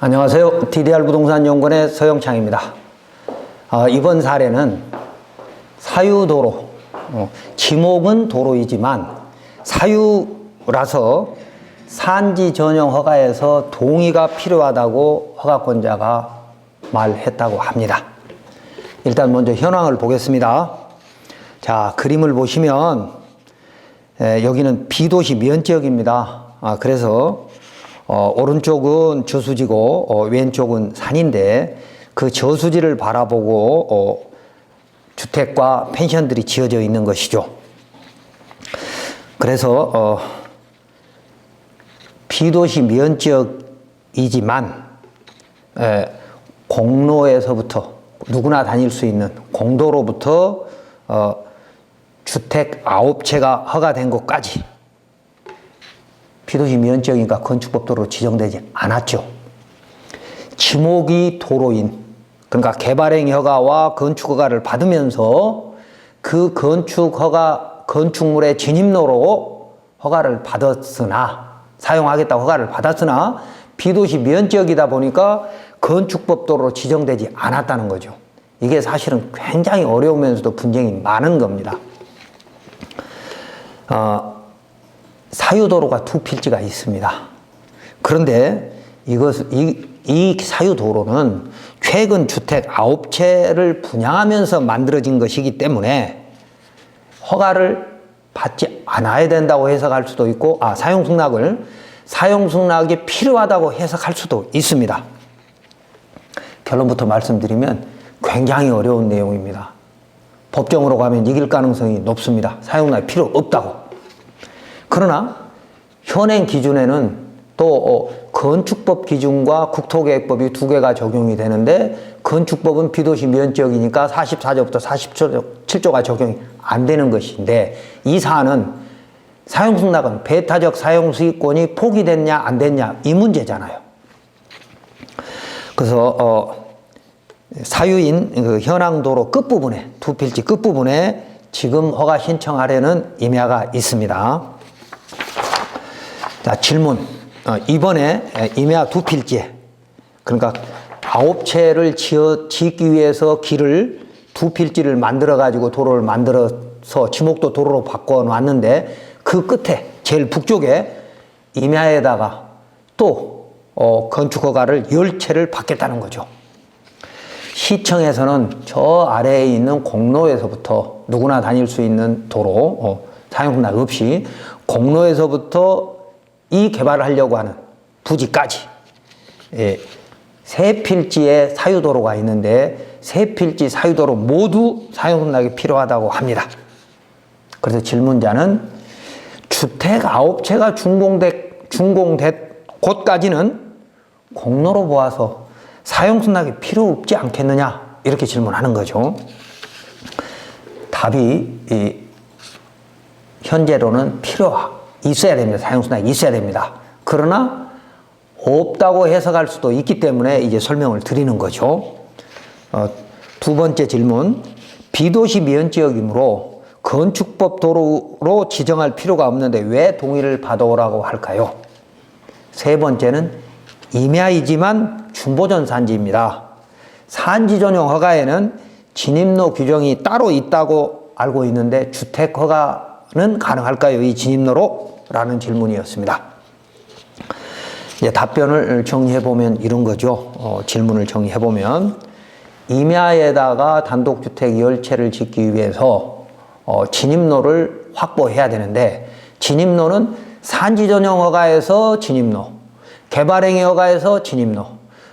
안녕하세요. DDR 부동산 연구원의 서영창입니다. 이번 사례는 사유도로, 지목은 도로이지만 사유라서 산지 전용 허가에서 동의가 필요하다고 허가권자가 말했다고 합니다. 일단 먼저 현황을 보겠습니다. 자, 그림을 보시면 여기는 비도시 면적입니다. 그래서 오른쪽은 저수지고 왼쪽은 산인데 그 저수지를 바라보고 주택과 펜션들이 지어져 있는 것이죠. 그래서 비도시 면적이지만 공로에서부터 누구나 다닐 수 있는 공도로부터 주택 9채가 허가된 곳까지 비도시 면적이니까 건축법도로 지정되지 않았죠. 지목이 도로인, 그러니까 개발행 허가와 건축 허가를 받으면서 그 건축물의 진입로로 허가를 받았으나, 사용하겠다고 허가를 받았으나 비도시 면적이다 보니까 건축법도로 지정되지 않았다는 거죠. 이게 사실은 굉장히 어려우면서도 분쟁이 많은 겁니다. 사유도로가 두 필지가 있습니다. 그런데 이 사유도로는 최근 주택 9채를 분양하면서 만들어진 것이기 때문에 허가를 받지 않아야 된다고 해석할 수도 있고, 사용승낙이 필요하다고 해석할 수도 있습니다. 결론부터 말씀드리면 굉장히 어려운 내용입니다. 법정으로 가면 이길 가능성이 높습니다. 사용승낙이 필요 없다고. 그러나 현행 기준에는 또 건축법 기준과 국토계획법이 두 개가 적용이 되는데, 건축법은 비도시 면적이니까 44조부터 47조가 적용이 안 되는 것인데, 이 사안은 사용승낙은 배타적 사용수익권이 포기됐냐 안 됐냐 이 문제잖아요. 그래서 사유인 그 현황도로 끝부분에, 두 필지 끝부분에 지금 허가 신청하려는 임야가 있습니다. 자, 질문. 이번에 임야 두 필지에, 그러니까 9채를 짓기 위해서 길을 두 필지를 만들어 가지고 도로를 만들어서 지목도 도로로 바꿔 놨는데, 그 끝에 제일 북쪽에 임야에다가 또 건축 허가를 10채를 받겠다는 거죠. 시청에서는 저 아래에 있는 공로에서부터 누구나 다닐 수 있는 도로, 사용승낙 없이 공로에서부터 이 개발을 하려고 하는 부지까지 세 필지의 사유도로가 있는데, 세 필지 사유도로 모두 사용승낙이 필요하다고 합니다. 그래서 질문자는 주택 9채가 준공된 곳까지는 공로로 보아서 사용승낙이 필요 없지 않겠느냐, 이렇게 질문하는 거죠. 답이 현재로는 있어야 됩니다. 사용승낙이 있어야 됩니다. 그러나 없다고 해석할 수도 있기 때문에 이제 설명을 드리는 거죠. 두 번째 질문. 비도시 면적이므로 건축법 도로로 지정할 필요가 없는데 왜 동의를 받아오라고 할까요? 세 번째는 임야이지만 준보전 산지입니다. 산지 전용 허가에는 진입로 규정이 따로 있다고 알고 있는데 주택 허가는 가능할까요? 이 진입로로? 라는 질문이었습니다. 이제 답변을 정리해보면 이런 거죠. 질문을 정리해보면, 임야에다가 단독주택 10채를 짓기 위해서 진입로를 확보해야 되는데, 진입로는 산지전용 허가에서 진입로, 개발행위 허가에서 진입로,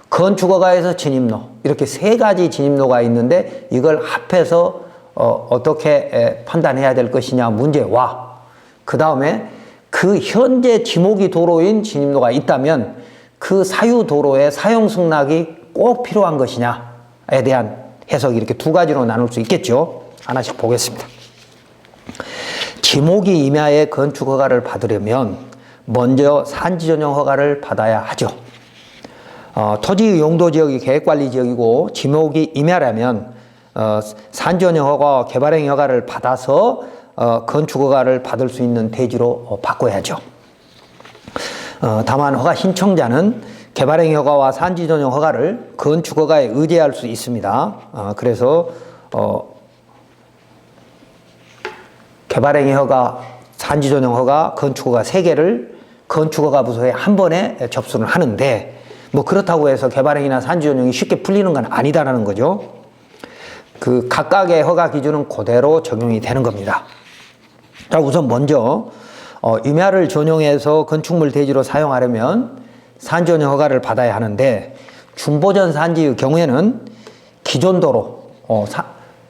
건축 허가에서 진입로, 이렇게 세 가지 진입로가 있는데, 이걸 합해서 어떻게 판단해야 될 것이냐 문제와, 그 다음에 그 현재 지목이 도로인 진입로가 있다면 그 사유도로의 사용승낙이 꼭 필요한 것이냐에 대한 해석이 이렇게 두 가지로 나눌 수 있겠죠. 하나씩 보겠습니다. 지목이 임야의 건축 허가를 받으려면 먼저 산지전용 허가를 받아야 하죠. 토지 용도지역이 계획관리지역이고 지목이 임야라면 산지전용 허가와 개발행위 허가를 받아서 건축 허가를 받을 수 있는 대지로 바꿔야죠. 다만 허가 신청자는 개발행위 허가와 산지 전용 허가를 건축 허가에 의제할 수 있습니다. 그래서 개발행위 허가, 산지 전용 허가, 건축 허가 3개를 건축 허가 부서에 한 번에 접수를 하는데, 뭐 그렇다고 해서 개발행위나 산지 전용이 쉽게 풀리는 건 아니다라는 거죠. 그 각각의 허가 기준은 그대로 적용이 되는 겁니다. 자, 우선 먼저 임야를 전용해서 건축물 대지로 사용하려면 산지 전용 허가를 받아야 하는데, 준보전 산지의 경우에는 기존도로,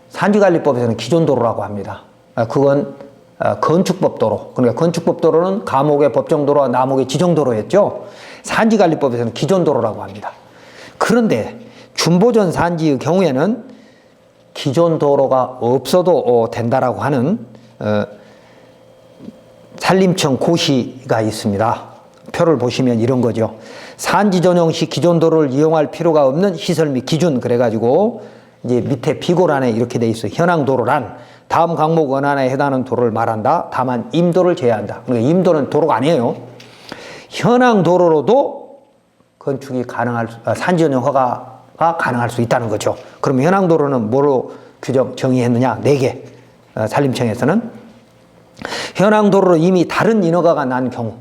산지관리법에서는 기존도로라고 합니다. 그건 건축법 도로, 그러니까 건축법 도로는 감옥의 법정도로와 남옥의 지정도로였죠. 산지관리법에서는 기존도로라고 합니다. 그런데 준보전 산지의 경우에는 기존도로가 없어도 된다라고 하는 산림청 고시가 있습니다. 표를 보시면 이런 거죠. 산지 전용 시 기존도로를 이용할 필요가 없는 시설 및 기준, 그래가지고 이제 밑에 비고란에 이렇게 돼 있어요. 현황 도로란 다음 항목 원안에 해당하는 도로를 말한다. 다만 임도를 제외한다. 그러니까 임도는 도로가 아니에요. 현황 도로로도 건축이 산지 전용 허가가 가능할 수 있다는 거죠. 그럼 현황 도로는 뭐로 정의했느냐? 4개. 산림청에서는 현황 도로로 이미 다른 인허가가 난 경우,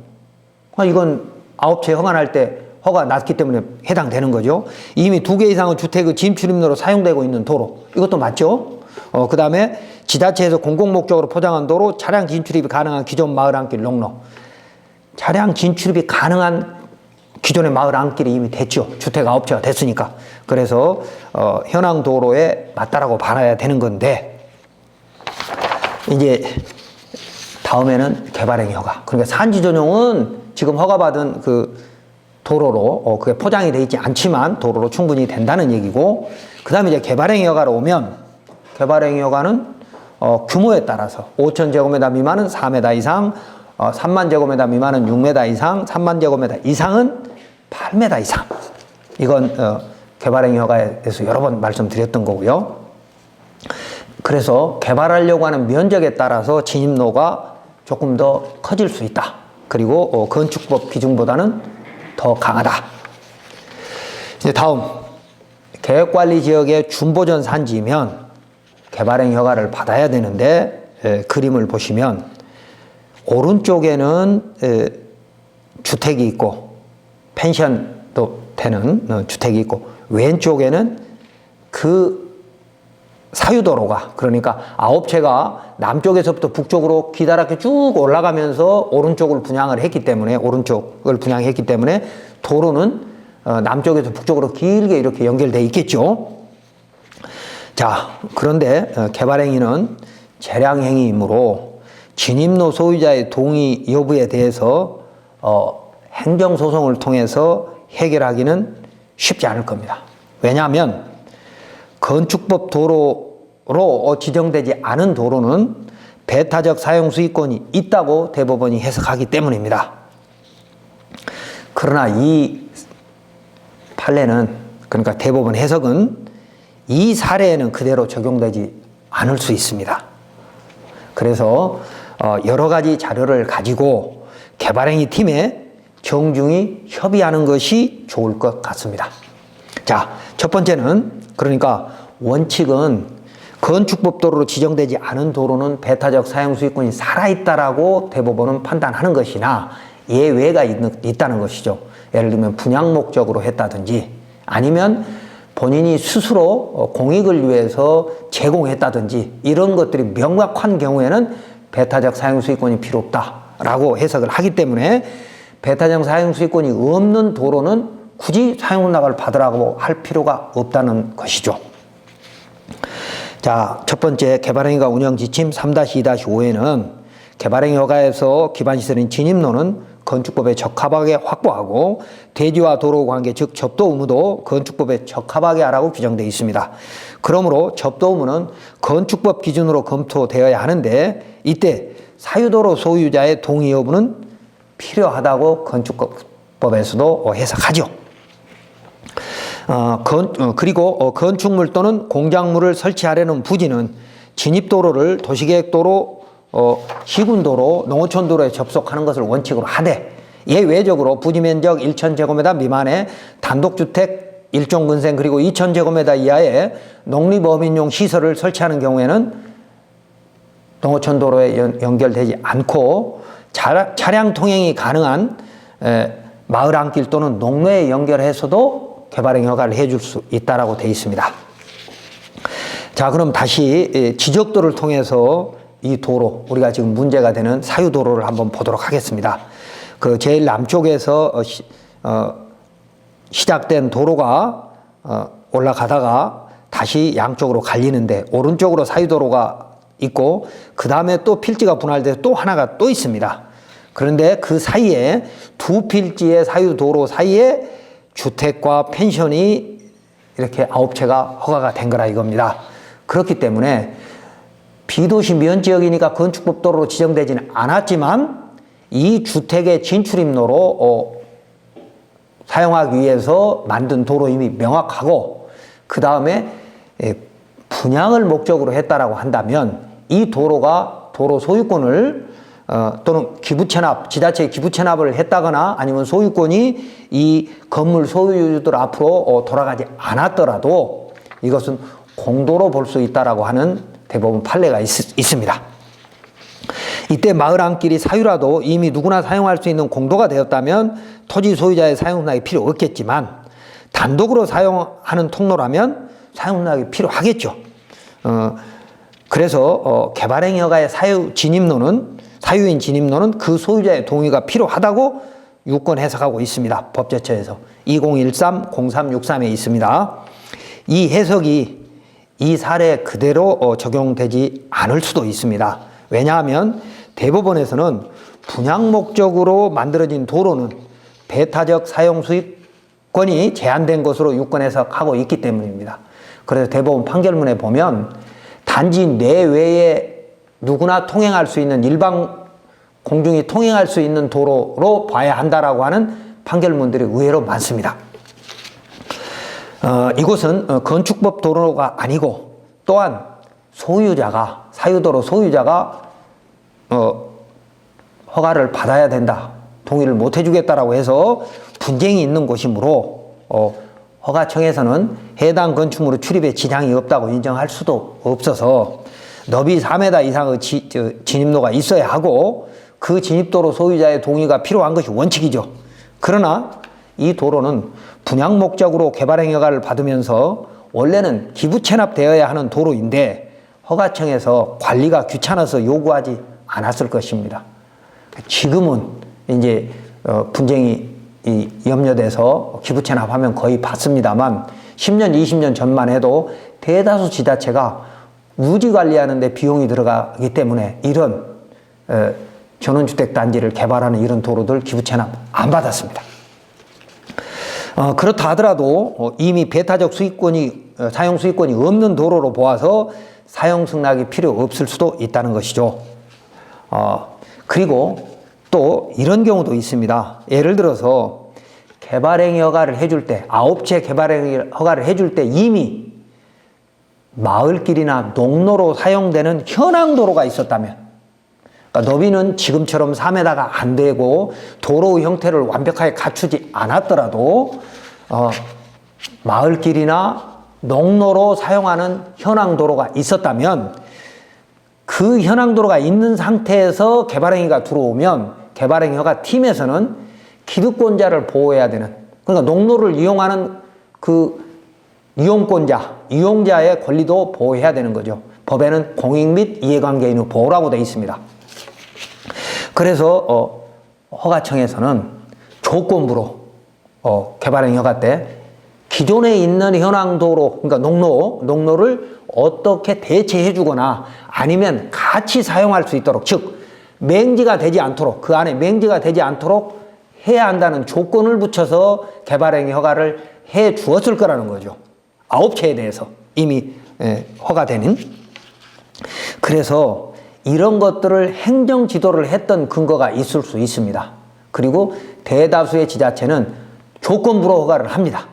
이건 9채 허가날 때 허가 났기 때문에 해당되는 거죠. 이미 2개 이상의 주택의 진출입로로 사용되고 있는 도로, 이것도 맞죠. 그 다음에 지자체에서 공공목적으로 포장한 도로, 차량 진출입이 가능한 기존 마을 안길 농로. 차량 진출입이 가능한 기존의 마을 안길이 이미 됐죠. 주택 9채가 됐으니까. 그래서 현황 도로에 맞다라고 봐야 되는 건데, 이제 다음에는 개발행위 허가. 그러니까 산지 전용은 지금 허가받은 그 도로로 그게 포장이 되어 있지 않지만 도로로 충분히 된다는 얘기고, 그 다음에 이제 개발행위 허가로 오면, 개발행위 허가는 규모에 따라서 5,000제곱미터 미만은 4m 이상, 3만 제곱미터 미만은 6m 이상, 3만 제곱미터 이상은 8m 이상. 이건 개발행위 허가에 대해서 여러 번 말씀드렸던 거고요. 그래서 개발하려고 하는 면적에 따라서 진입로가 조금 더 커질 수 있다. 그리고 건축법 기준보다는 더 강하다. 이제 다음, 계획관리지역의 준보전 산지이면 개발행위 허가를 받아야 되는데, 그림을 보시면 오른쪽에는 주택이 있고 펜션도 되는 주택이 있고, 왼쪽에는 그 사유도로가, 그러니까 9채가 남쪽에서부터 북쪽으로 기다랗게 쭉 올라가면서 오른쪽을 분양했기 때문에 도로는 남쪽에서 북쪽으로 길게 이렇게 연결되어 있겠죠. 자, 그런데 개발행위는 재량행위이므로 진입로 소유자의 동의 여부에 대해서 행정소송을 통해서 해결하기는 쉽지 않을 겁니다. 왜냐하면 건축법 도로로 지정되지 않은 도로는 배타적 사용 수익권이 있다고 대법원이 해석하기 때문입니다. 그러나 이 판례는, 그러니까 대법원 해석은 이 사례에는 그대로 적용되지 않을 수 있습니다. 그래서 여러 가지 자료를 가지고 개발행위 팀에 정중히 협의하는 것이 좋을 것 같습니다. 자, 첫 번째는, 그러니까 원칙은 건축법 도로로 지정되지 않은 도로는 배타적 사용 수익권이 살아있다라고 대법원은 판단하는 것이나 예외가 있다는 것이죠. 예를 들면 분양 목적으로 했다든지, 아니면 본인이 스스로 공익을 위해서 제공했다든지, 이런 것들이 명확한 경우에는 배타적 사용 수익권이 필요 없다라고 해석을 하기 때문에 배타적 사용 수익권이 없는 도로는 굳이 사용허가를 받으라고 할 필요가 없다는 것이죠. 자, 첫 번째, 개발행위가 운영지침 3-2-5에는 개발행위 허가에서 기반시설인 진입로는 건축법에 적합하게 확보하고 대지와 도로 관계, 즉 접도 의무도 건축법에 적합하게 하라고 규정되어 있습니다. 그러므로 접도 의무는 건축법 기준으로 검토되어야 하는데, 이때 사유도로 소유자의 동의 여부는 필요하다고 건축법에서도 해석하죠. 그리고 건축물 또는 공작물을 설치하려는 부지는 진입도로를 도시계획도로, 시군도로, 농어촌도로에 접속하는 것을 원칙으로 하되, 예외적으로 부지면적 1,000제곱미터 미만의 단독주택 1종근생 그리고 2,000제곱미터 이하의 농립어민용 시설을 설치하는 경우에는 농어촌 도로에 연결되지 않고 차량 통행이 가능한 마을 안길 또는 농로에 연결해서도 개발행 허가를 해줄 수 있다라고 되어 있습니다. 자, 그럼 다시 지적도를 통해서 이 도로, 우리가 지금 문제가 되는 사유도로를 한번 보도록 하겠습니다. 그 제일 남쪽에서 시작된 도로가 올라가다가 다시 양쪽으로 갈리는데 오른쪽으로 사유도로가 있고 그 다음에 또 필지가 분할돼서 또 하나가 또 있습니다. 그런데 그 사이에 두 필지의 사유도로 사이에 주택과 펜션이 이렇게 9채가 허가가 된 거라 이겁니다. 그렇기 때문에 비도시 면지역이니까 건축법 도로로 지정되지는 않았지만 이 주택의 진출입로로 사용하기 위해서 만든 도로 이미 명확하고 그 다음에 분양을 목적으로 했다라고 한다면 이 도로가 도로 소유권을 또는 기부채납, 지자체에 기부채납을 했다거나 아니면 소유권이 이 건물 소유주들 앞으로 돌아가지 않았더라도 이것은 공도로 볼 수 있다라고 하는 대법원 판례가 있습니다. 이때 마을 안길이 사유라도 이미 누구나 사용할 수 있는 공도가 되었다면 토지 소유자의 사용락이 필요 없겠지만 단독으로 사용하는 통로라면 사용락이 필요하겠죠. 그래서 개발행위 허가의 사유인 진입로는 그 소유자의 동의가 필요하다고 유권 해석하고 있습니다. 법제처에서 2013-0363에 있습니다. 이 해석이 이 사례 그대로 적용되지 않을 수도 있습니다. 왜냐하면 대법원에서는 분양 목적으로 만들어진 도로는 배타적 사용 수익권이 제한된 것으로 유권 해석하고 있기 때문입니다. 그래서 대법원 판결문에 보면 단지 내외에 누구나 통행할 수 있는 일반 공중이 통행할 수 있는 도로로 봐야 한다라고 하는 판결문들이 의외로 많습니다. 이곳은 건축법 도로가 아니고 또한 소유자가 사유도로 소유자가 허가를 받아야 된다, 동의를 못 해주겠다라고 해서 분쟁이 있는 곳이므로 허가청에서는 해당 건축물의 출입에 지장이 없다고 인정할 수도 없어서 너비 4m 이상의 진입로가 있어야 하고 그 진입도로 소유자의 동의가 필요한 것이 원칙이죠. 그러나 이 도로는 분양 목적으로 개발행위 허가를 받으면서 원래는 기부 체납되어야 하는 도로인데 허가청에서 관리가 귀찮아서 요구하지 않았을 것입니다. 지금은 이제 분쟁이 염려돼서 기부 체납하면 거의 받습니다만 10년, 20년 전만 해도 대다수 지자체가 유지 관리하는 데 비용이 들어가기 때문에 이런 전원주택 단지를 개발하는 이런 도로들 기부 체납 안 받았습니다. 그렇다 하더라도 이미 배타적 수익권이 사용 수익권이 없는 도로로 보아서 사용 승낙이 필요 없을 수도 있다는 것이죠. 그리고 또 이런 경우도 있습니다. 예를 들어서 개발행위 허가를 해줄 때 9채 개발행위 허가를 해줄 때 이미 마을길이나 농로로 사용되는 현황도로가 있었다면, 그러니까 너비는 지금처럼 3m가 안 되고 도로의 형태를 완벽하게 갖추지 않았더라도 마을길이나 농로로 사용하는 현황도로가 있었다면 그 현황도로가 있는 상태에서 개발행위가 들어오면 개발행위 허가 팀에서는 기득권자를 보호해야 되는, 그러니까 농로를 이용하는 그 이용자의 권리도 보호해야 되는 거죠. 법에는 공익 및 이해관계인의 보호라고 되어 있습니다. 그래서 허가청에서는 조건부로 개발행위 허가 때 기존에 있는 현황도로, 그러니까 농로를 어떻게 대체해 주거나 아니면 같이 사용할 수 있도록, 즉 맹지가 되지 않도록, 그 안에 맹지가 되지 않도록 해야 한다는 조건을 붙여서 개발행위 허가를 해 주었을 거라는 거죠. 9채에 대해서 이미 허가되는. 그래서 이런 것들을 행정 지도를 했던 근거가 있을 수 있습니다. 그리고 대다수의 지자체는 조건부로 허가를 합니다.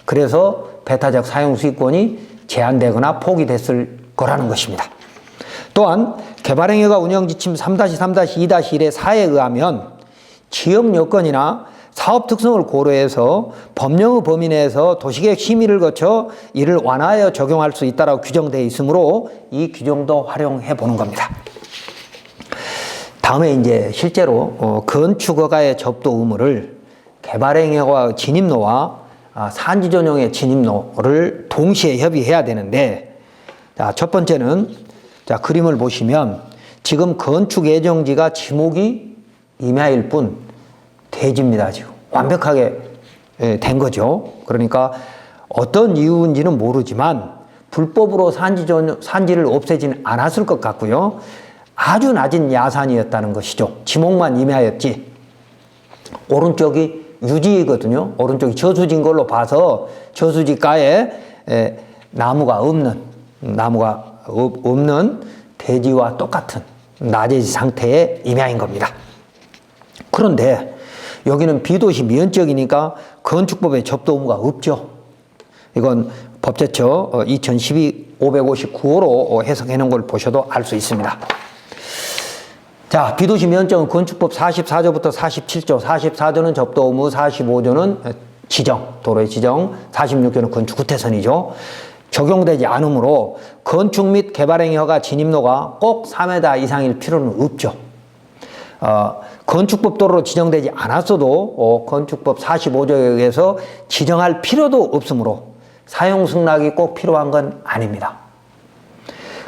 그래서 배타적 사용 수익권이 제한되거나 포기됐을 거라는 것입니다. 또한 개발행위가 운영지침 3-3-2-1의 4에 의하면 지역 여건이나 사업 특성을 고려해서 법령의 범위 내에서 도시계획 심의를 거쳐 이를 완화하여 적용할 수 있다라고 규정되어 있으므로 이 규정도 활용해 보는 겁니다. 다음에 이제 실제로 건축허가의 접도 의무를 개발행위와 진입로와 산지 전용의 진입로를 동시에 협의해야 되는데, 자, 첫 번째는 자, 그림을 보시면 지금 건축 예정지가 지목이 임야일 뿐 대지입니다. 지금 완벽하게 된 거죠. 그러니까 어떤 이유인지는 모르지만 불법으로 산지를 없애지는 않았을 것 같고요. 아주 낮은 야산이었다는 것이죠. 지목만 임야였지. 오른쪽이 유지이거든요. 오른쪽이 저수지인 걸로 봐서 저수지가에 나무가 없는 대지와 똑같은 낮은 상태의 임야인 겁니다. 그런데 여기는 비도시 미연지역이니까 건축법에 접도 의무가 없죠. 이건 법제처 2012 559호로 해석해 놓은 걸 보셔도 알 수 있습니다. 자, 비도시 미연지역은 건축법 44조부터 47조, 44조는 접도 의무, 45조는 지정, 도로의 지정, 46조는 건축 구태선이죠. 적용되지 않으므로 건축 및 개발행위 허가 진입로가 꼭 3m 이상일 필요는 없죠. 건축법 도로로 지정되지 않았어도 건축법 45조에 의해서 지정할 필요도 없으므로 사용 승낙이 꼭 필요한 건 아닙니다.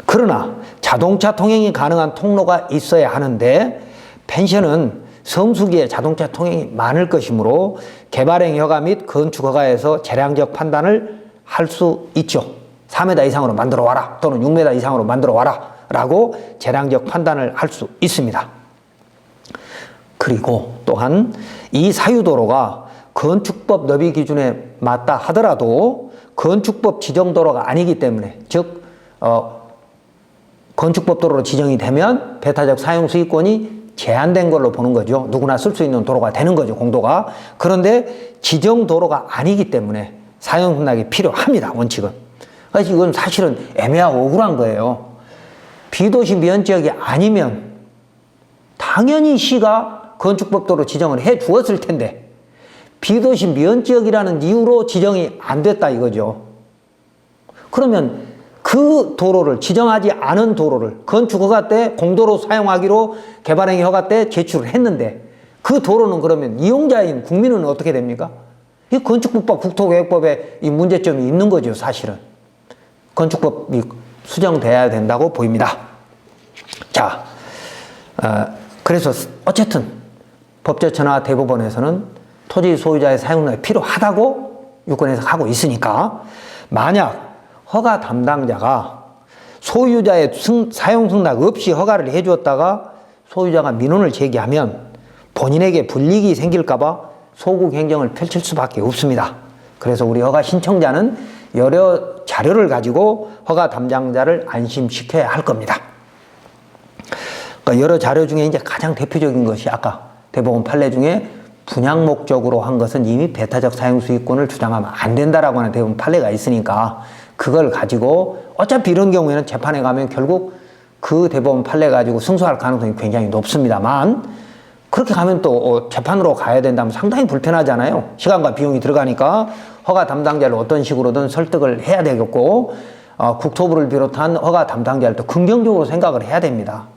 그러나 자동차 통행이 가능한 통로가 있어야 하는데 펜션은 성수기에 자동차 통행이 많을 것이므로 개발행위 허가 및 건축 허가에서 재량적 판단을 할 수 있죠. 4m 이상으로 만들어 와라 또는 6m 이상으로 만들어 와라 라고 재량적 판단을 할 수 있습니다. 그리고 또한 이 사유도로가 건축법 너비 기준에 맞다 하더라도 건축법 지정도로가 아니기 때문에, 즉 건축법 도로로 지정이 되면 배타적 사용 수익권이 제한된 걸로 보는 거죠. 누구나 쓸 수 있는 도로가 되는 거죠, 공도가. 그런데 지정 도로가 아니기 때문에 사용 승낙이 필요합니다, 원칙은. 그래서 이건 사실은 애매하고 억울한 거예요. 비도시 미연지역이 아니면 당연히 시가 건축법 도로 지정을 해 주었을 텐데 비도시 미연지역이라는 이유로 지정이 안 됐다 이거죠. 그러면 그 도로를, 지정하지 않은 도로를 건축허가 때 공도로 사용하기로 개발행위 허가 때 제출을 했는데 그 도로는 그러면 이용자인 국민은 어떻게 됩니까? 이 건축법과 국토계획법에 이 문제점이 있는 거죠, 사실은. 건축법이 수정돼야 된다고 보입니다. 자, 그래서 어쨌든 법제처나 대법원에서는 토지 소유자의 사용량이 필요하다고 유권에서 하고 있으니까, 만약 허가 담당자가 소유자의 사용 승낙 없이 허가를 해주었다가 소유자가 민원을 제기하면 본인에게 불이익이 생길까봐 소극 행정을 펼칠 수밖에 없습니다. 그래서 우리 허가 신청자는 여러 자료를 가지고 허가 담당자를 안심시켜야 할 겁니다. 그러니까 여러 자료 중에 이제 가장 대표적인 것이 아까 대법원 판례 중에 분양 목적으로 한 것은 이미 배타적 사용 수익권을 주장하면 안 된다라고 하는 대법원 판례가 있으니까 그걸 가지고 어차피 이런 경우에는 재판에 가면 결국 그 대법원 판례 가지고 승소할 가능성이 굉장히 높습니다만, 그렇게 가면 또 재판으로 가야 된다면 상당히 불편하잖아요. 시간과 비용이 들어가니까 허가 담당자를 어떤 식으로든 설득을 해야 되겠고, 국토부를 비롯한 허가 담당자를 또 긍정적으로 생각을 해야 됩니다.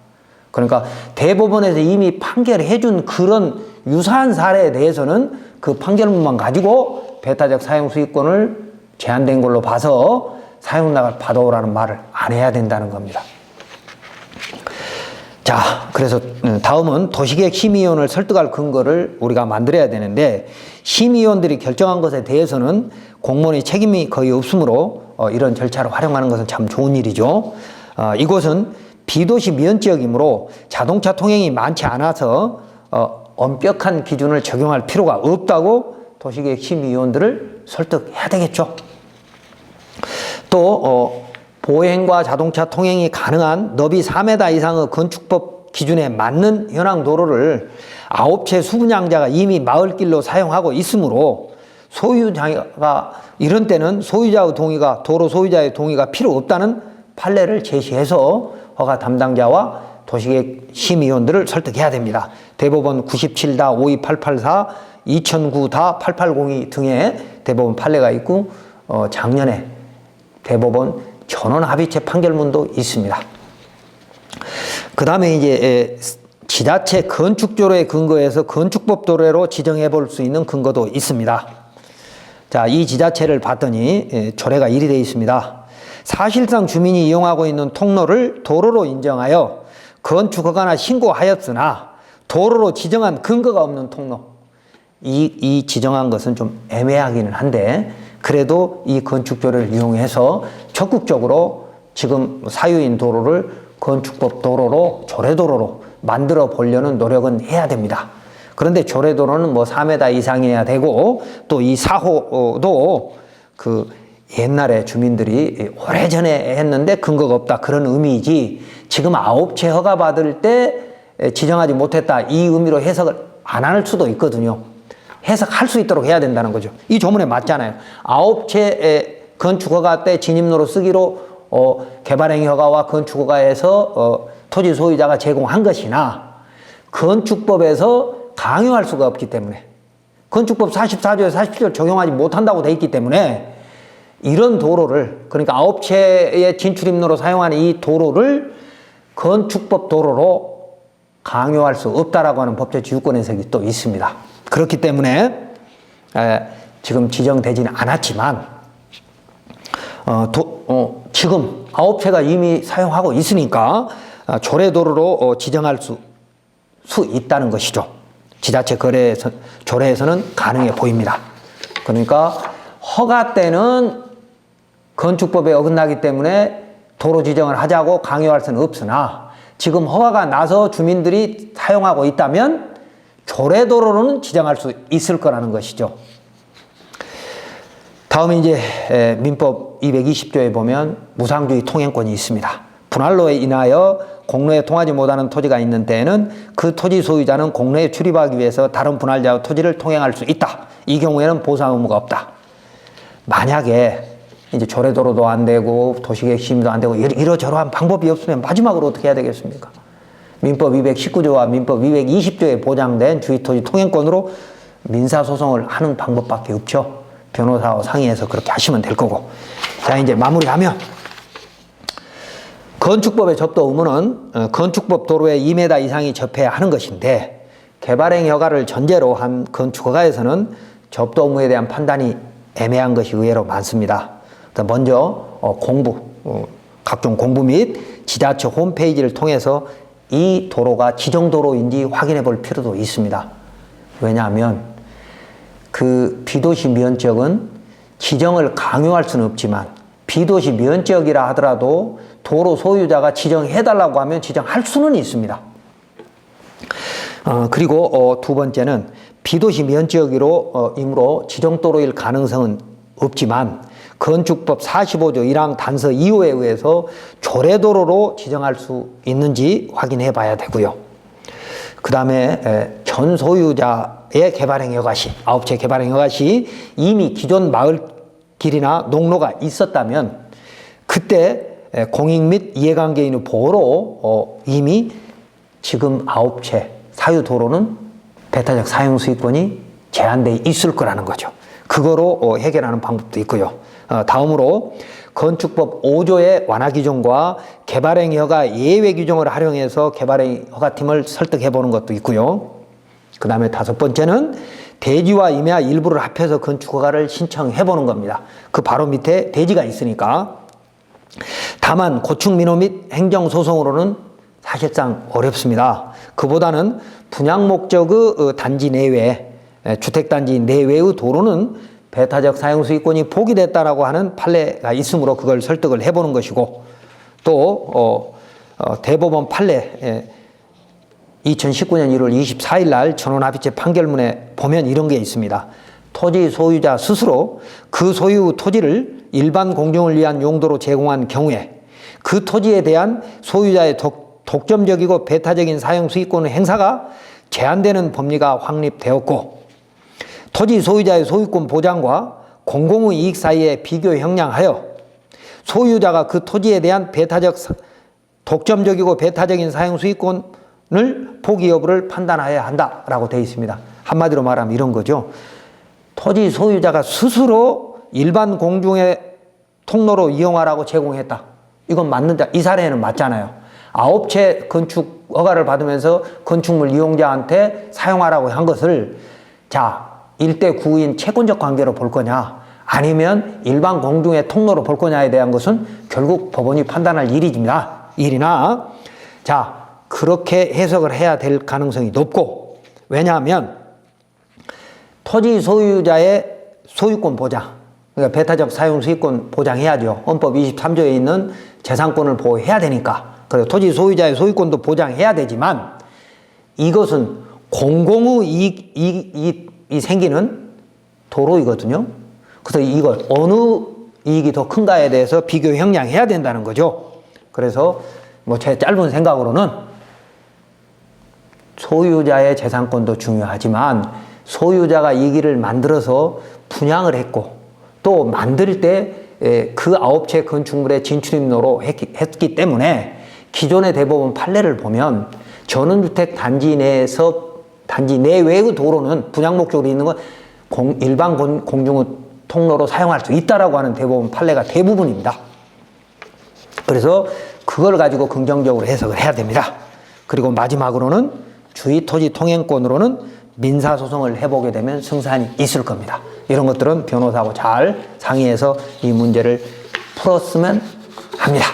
그러니까 대법원에서 이미 판결해 준 그런 유사한 사례에 대해서는 그 판결문만 가지고 배타적 사용 수익권을 제한된 걸로 봐서 사용락을 받아오라는 말을 안 해야 된다는 겁니다. 자, 그래서 다음은 도시계획 심의위원을 설득할 근거를 우리가 만들어야 되는데, 심의위원들이 결정한 것에 대해서는 공무원의 책임이 거의 없으므로 이런 절차를 활용하는 것은 참 좋은 일이죠. 이곳은 비도시 미연지역이므로 자동차 통행이 많지 않아서 엄격한 기준을 적용할 필요가 없다고 도시계획 심의위원들을 설득해야 되겠죠. 또 보행과 자동차 통행이 가능한 너비 4m 이상의 건축법 기준에 맞는 현황 도로를 9채 수분양자가 이미 마을길로 사용하고 있으므로 소유자가 이런 때는 소유자의 동의가, 도로 소유자의 동의가 필요 없다는 판례를 제시해서 허가 담당자와 도시계획 심의위원들을 설득해야 됩니다. 대법원 97-52884, 2009-8802 등의 대법원 판례가 있고 작년에 대법원 전원합의체 판결문도 있습니다. 그 다음에 이제 지자체 건축조례에 근거해서 건축법 도로로 지정해 볼 수 있는 근거도 있습니다. 자, 이 지자체를 봤더니 조례가 이리 되어 있습니다. 사실상 주민이 이용하고 있는 통로를 도로로 인정하여 건축허가나 신고하였으나 도로로 지정한 근거가 없는 통로, 이 지정한 것은 좀 애매하기는 한데 그래도 이 건축조례를 이용해서 적극적으로 지금 사유인 도로를 건축법 도로로, 조례도로로 만들어 보려는 노력은 해야 됩니다. 그런데 조례도로는 뭐 4m 이상이어야 되고 또 이 사호도 그 옛날에 주민들이 오래전에 했는데 근거가 없다 그런 의미이지 지금 9채 허가 받을 때 지정하지 못했다 이 의미로 해석을 안 할 수도 있거든요. 해석할 수 있도록 해야 된다는 거죠. 이 조문에 맞잖아요. 9채 건축허가 때 진입로로 쓰기로 개발행위 허가와 건축허가에서 토지 소유자가 제공한 것이나 건축법에서 강요할 수가 없기 때문에 건축법 44조에 47조를 적용하지 못한다고 돼 있기 때문에 이런 도로를 그러니까 9채의 진출입로로 사용하는 이 도로를 건축법 도로로 강요할 수 없다라고 하는 법적 지유권 해석이 또 있습니다. 그렇기 때문에 지금 지정되지는 않았지만 지금 9채가 이미 사용하고 있으니까 조례도로로 지정할 수 있다는 것이죠. 지자체 조례에서는 가능해 보입니다. 그러니까 허가 때는 건축법에 어긋나기 때문에 도로 지정을 하자고 강요할 수는 없으나 지금 허가가 나서 주민들이 사용하고 있다면 조례도로로는 지정할 수 있을 거라는 것이죠. 다음에 이제 민법 220조에 보면 무상주의 통행권이 있습니다. 분할로에 인하여 공로에 통하지 못하는 토지가 있는 때에는 그 토지 소유자는 공로에 출입하기 위해서 다른 분할자의 토지를 통행할 수 있다. 이 경우에는 보상 의무가 없다. 만약에 이제 조례도로도 안 되고 도시계획 심의도 안 되고 이러저러한 방법이 없으면 마지막으로 어떻게 해야 되겠습니까? 민법 219조와 민법 220조에 보장된 주의토지 통행권으로 민사소송을 하는 방법밖에 없죠. 변호사와 상의해서 그렇게 하시면 될 거고. 자, 이제 마무리하면 건축법의 접도 의무는 건축법 도로에 2m 이상이 접해야 하는 것인데 개발행위 허가를 전제로 한 건축허가에서는 접도 의무에 대한 판단이 애매한 것이 의외로 많습니다. 먼저 각종 공부 및 지자체 홈페이지를 통해서 이 도로가 지정도로인지 확인해 볼 필요도 있습니다. 왜냐하면 그 비도시 면적은 지정을 강요할 수는 없지만 비도시 면적이라 하더라도 도로 소유자가 지정해달라고 하면 지정할 수는 있습니다. 그리고 두 번째는 비도시 면적이므로 지정도로일 가능성은 없지만 건축법 45조 1항 단서 2호에 의해서 조례도로로 지정할 수 있는지 확인해 봐야 되고요. 그 다음에 전 소유자의 개발행위 허가 시, 9채 개발행위 허가 시 이미 기존 마을길이나 농로가 있었다면 그때 공익 및 이해관계인의 보호로 이미 지금 9채 사유도로는 배타적 사용수익권이 제한되어 있을 거라는 거죠. 그거로 해결하는 방법도 있고요. 다음으로 건축법 5조의 완화 규정과 개발행위 허가 예외 규정을 활용해서 개발행위 허가팀을 설득해 보는 것도 있고요. 그 다음에 다섯 번째는 대지와 임야 일부를 합해서 건축허가를 신청해 보는 겁니다. 그 바로 밑에 대지가 있으니까. 다만 고충민호 및 행정소송으로는 사실상 어렵습니다. 그보다는 분양 목적의 단지 내외, 주택단지 내외의 도로는 배타적 사용수익권이 포기됐다라고 하는 판례가 있으므로 그걸 설득을 해보는 것이고, 또 대법원 판례 2019년 1월 24일 날 전원합의체 판결문에 보면 이런 게 있습니다. 토지 소유자 스스로 그 소유 토지를 일반 공정을 위한 용도로 제공한 경우에 그 토지에 대한 소유자의 독점적이고 배타적인 사용수익권 행사가 제한되는 법리가 확립되었고, 토지 소유자의 소유권 보장과 공공의 이익 사이에 비교 형량하여 소유자가 그 토지에 대한 배타적 독점적이고 배타적인 사용 수익권을 포기 여부를 판단해야 한다라고 되어 있습니다. 한마디로 말하면 이런 거죠. 토지 소유자가 스스로 일반 공중의 통로로 이용하라고 제공했다. 이건 맞는다. 이 사례는 맞잖아요. 9채 건축 허가를 받으면서 건축물 이용자한테 사용하라고 한 것을 자, 1대 9인 채권적 관계로 볼 거냐 아니면 일반 공중의 통로로 볼 거냐에 대한 것은 결국 법원이 판단할 일이나 자, 그렇게 해석을 해야 될 가능성이 높고, 왜냐하면 토지 소유자의 소유권 보장, 그러니까 배타적 사용 수익권 보장해야죠. 헌법 23조에 있는 재산권을 보호해야 되니까. 그래서 토지 소유자의 소유권도 보장해야 되지만 이것은 공공의 이익이 생기는 도로이거든요. 그래서 이걸 어느 이익이 더 큰가에 대해서 비교 형량해야 된다는 거죠. 그래서 뭐 제 짧은 생각으로는 소유자의 재산권도 중요하지만 소유자가 이 길을 만들어서 분양을 했고 또 만들 때 그 9채 건축물의 진출입로로 했기 때문에 기존의 대법원 판례를 보면 전원주택 단지 내에서 단지 내외의 도로는 분양 목적으로 있는 건 일반 공중의 통로로 사용할 수 있다라고 하는 대법원 판례가 대부분입니다. 그래서 그걸 가지고 긍정적으로 해석을 해야 됩니다. 그리고 마지막으로는 주의토지 통행권으로는 민사소송을 해보게 되면 승산이 있을 겁니다. 이런 것들은 변호사하고 잘 상의해서 이 문제를 풀었으면 합니다.